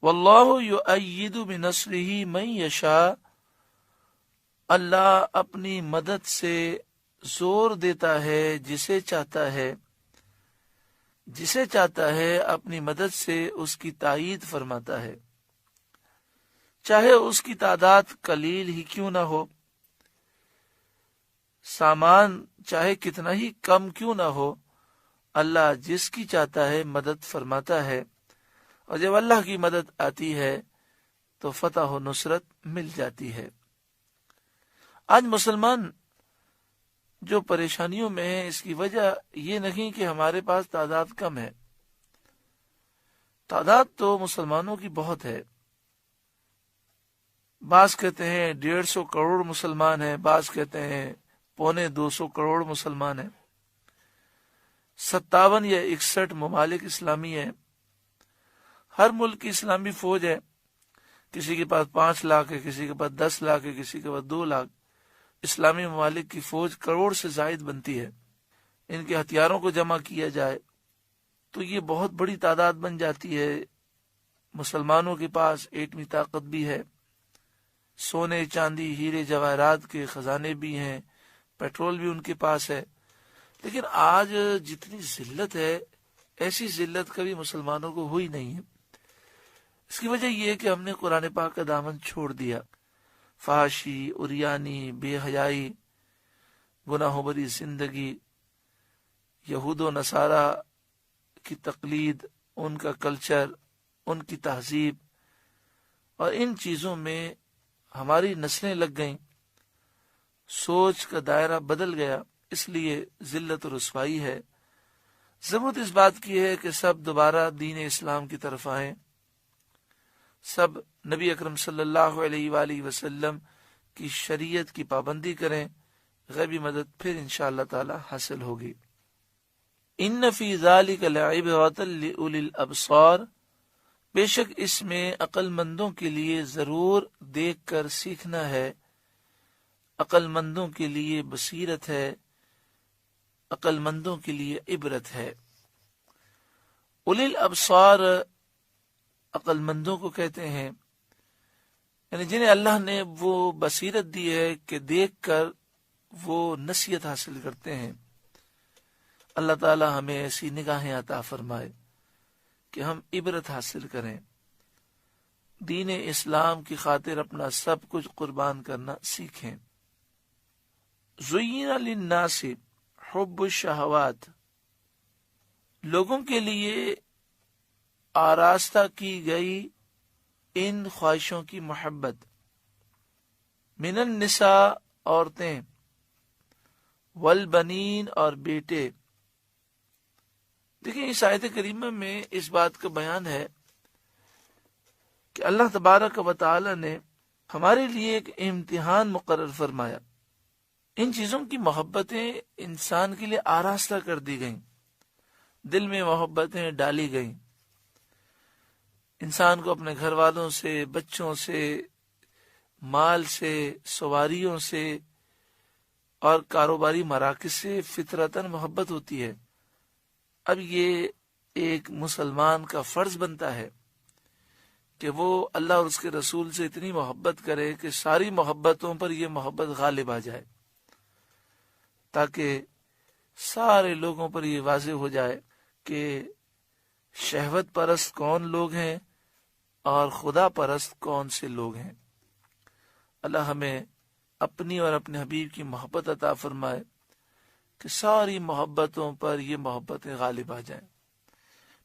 واللہ یؤید بنصرہ من یشاء، اللہ اپنی مدد سے زور دیتا ہے جسے چاہتا ہے، جسے چاہتا ہے اپنی مدد سے اس کی تائید فرماتا ہے، چاہے اس کی تعداد قلیل ہی کیوں نہ ہو، سامان چاہے کتنا ہی کم کیوں نہ ہو، اللہ جس کی چاہتا ہے مدد فرماتا ہے، اور جب اللہ کی مدد آتی ہے تو فتح و نصرت مل جاتی ہے۔ آج مسلمان جو پریشانیوں میں ہے، اس کی وجہ یہ نہیں کہ ہمارے پاس تعداد کم ہے، تعداد تو مسلمانوں کی بہت ہے۔ بعض کہتے ہیں 150 کروڑ مسلمان ہیں، بعض کہتے ہیں 250 کروڑ مسلمان ہیں، 57 یا 61 ممالک اسلامی ہیں، ہر ملک کی اسلامی فوج ہے، کسی کے پاس 5 لاکھ ہے، کسی کے پاس 10 لاکھ ہے، کسی کے پاس 2 لاکھ۔ اسلامی ممالک کی فوج کروڑ سے زائد بنتی ہے، ان کے ہتھیاروں کو جمع کیا جائے تو یہ بہت بڑی تعداد بن جاتی ہے۔ مسلمانوں کے پاس ایٹمی طاقت بھی ہے، سونے چاندی ہیرے جواہرات کے خزانے بھی ہیں، پیٹرول بھی ان کے پاس ہے، لیکن آج جتنی ذلت ہے ایسی ذلت کبھی مسلمانوں کو ہوئی نہیں ہے۔ اس کی وجہ یہ ہے کہ ہم نے قرآن پاک کا دامن چھوڑ دیا، فحاشی، عریانی، بے حیائی، گناہوں بری زندگی، یہود و نصارہ کی تقلید، ان کا کلچر، ان کی تہذیب، اور ان چیزوں میں ہماری نسلیں لگ گئیں، سوچ کا دائرہ بدل گیا، اس لیے ذلت و رسوائی ہے۔ ضرورت اس بات کی ہے کہ سب دوبارہ دین اسلام کی طرف آئیں، سب نبی اکرم صلی اللہ علیہ وآلہ وسلم کی شریعت کی پابندی کریں، غیبی مدد پھر انشاءاللہ تعالی حاصل ہوگی۔ ان فی ذلک لعبرۃ لأولی الابصار، بے شک اس میں عقل مندوں کے لیے ضرور دیکھ کر سیکھنا ہے، عقل مندوں کے لیے بصیرت ہے، عقل مندوں کے لیے عبرت ہے۔ اولی الابصار عقل مندوں کو کہتے ہیں، یعنی جنہیں اللہ نے وہ بصیرت دی ہے کہ دیکھ کر وہ نصیحت حاصل کرتے ہیں۔ اللہ تعالی ہمیں ایسی نگاہیں عطا فرمائے کہ ہم عبرت حاصل کریں، دین اسلام کی خاطر اپنا سب کچھ قربان کرنا سیکھیں۔ زُیِّنَ لِلنَّاسِ حُبُّ الشہوات، لوگوں کے لیے آراستہ کی گئی ان خواہشوں کی محبت، من النساء عورتیں، والبنین اور بیٹے۔ دیکھیں اس آیت کریمہ میں اس بات کا بیان ہے کہ اللہ تبارک و تعالی نے ہمارے لیے ایک امتحان مقرر فرمایا، ان چیزوں کی محبتیں انسان کے لیے آراستہ کر دی گئیں، دل میں محبتیں ڈالی گئیں، انسان کو اپنے گھر والوں سے، بچوں سے، مال سے، سواریوں سے اور کاروباری مراکز سے فطرتاً محبت ہوتی ہے۔ اب یہ ایک مسلمان کا فرض بنتا ہے کہ وہ اللہ اور اس کے رسول سے اتنی محبت کرے کہ ساری محبتوں پر یہ محبت غالب آ جائے، تاکہ سارے لوگوں پر یہ واضح ہو جائے کہ شہوت پرست کون لوگ ہیں اور خدا پرست کون سے لوگ ہیں۔ اللہ ہمیں اپنی اور اپنے حبیب کی محبت عطا فرمائے کہ ساری محبتوں پر یہ محبتیں غالب آ جائیں۔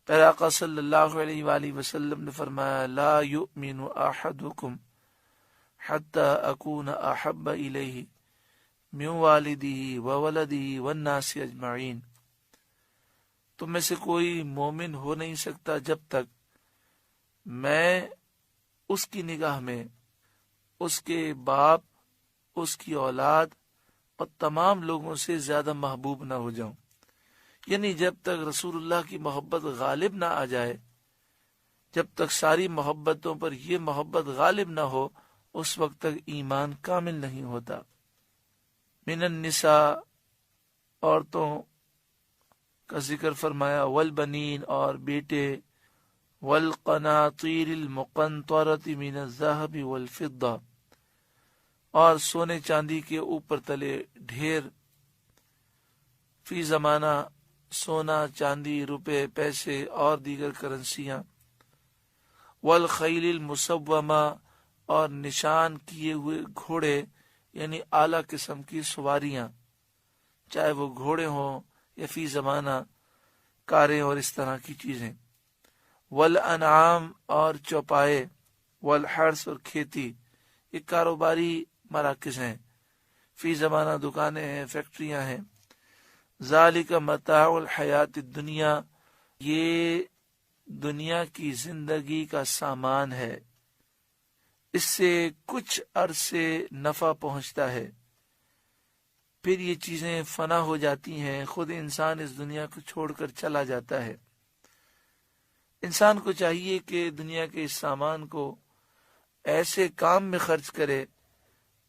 پھر آقا صلی اللہ علیہ وآلہ وسلم نے فرمایا، لا یؤمن احدکم حتی اکون احب الیہ من والدہ وولدہ والناس اجمعین، تم میں سے کوئی مومن ہو نہیں سکتا جب تک میں اس کی نگاہ میں اس کے باپ، اس کی اولاد اور تمام لوگوں سے زیادہ محبوب نہ ہو جاؤں، یعنی جب تک رسول اللہ کی محبت غالب نہ آ جائے، جب تک ساری محبتوں پر یہ محبت غالب نہ ہو، اس وقت تک ایمان کامل نہیں ہوتا۔ من النساء عورتوں کا ذکر فرمایا، والبنین اور بیٹے، والقناطیر المقنطرۃ من الذهب والفضہ، اور سونے چاندی کے اوپر تلے ڈھیر، فی زمانہ سونا چاندی روپے پیسے اور دیگر کرنسیاں، والخیل المسومہ، اور نشان کیے ہوئے گھوڑے یعنی اعلیٰ قسم کی سواریاں، چاہے وہ گھوڑے ہوں یا فی زمانہ کاریں اور اس طرح کی چیزیں، والانعام، اور چوپائے، والحرث، اور کھیتی، یہ کاروباری مراکز ہیں، فی زمانہ دکانیں ہیں، فیکٹریاں ہیں۔ ذالک متاع الحیات الدنیا، یہ دنیا کی زندگی کا سامان ہے، اس سے کچھ عرصے نفع پہنچتا ہے، پھر یہ چیزیں فنا ہو جاتی ہیں، خود انسان اس دنیا کو چھوڑ کر چلا جاتا ہے۔ انسان کو چاہیے کہ دنیا کے اس سامان کو ایسے کام میں خرچ کرے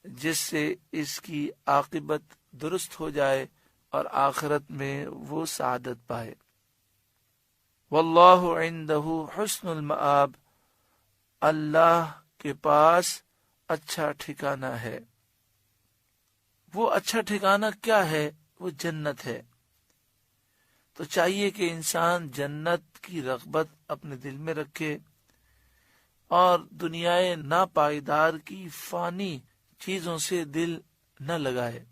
جس سے اس کی عاقبت درست ہو جائے اور آخرت میں وہ سعادت پائے۔ واللہ عندہ حسن المآب، اللہ کے پاس اچھا ٹھکانہ ہے۔ وہ اچھا ٹھکانہ کیا ہے؟ وہ جنت ہے۔ تو چاہیے کہ انسان جنت کی رغبت اپنے دل میں رکھے اور دنیائے ناپائیدار کی فانی چیزوں سے دل نہ لگائے۔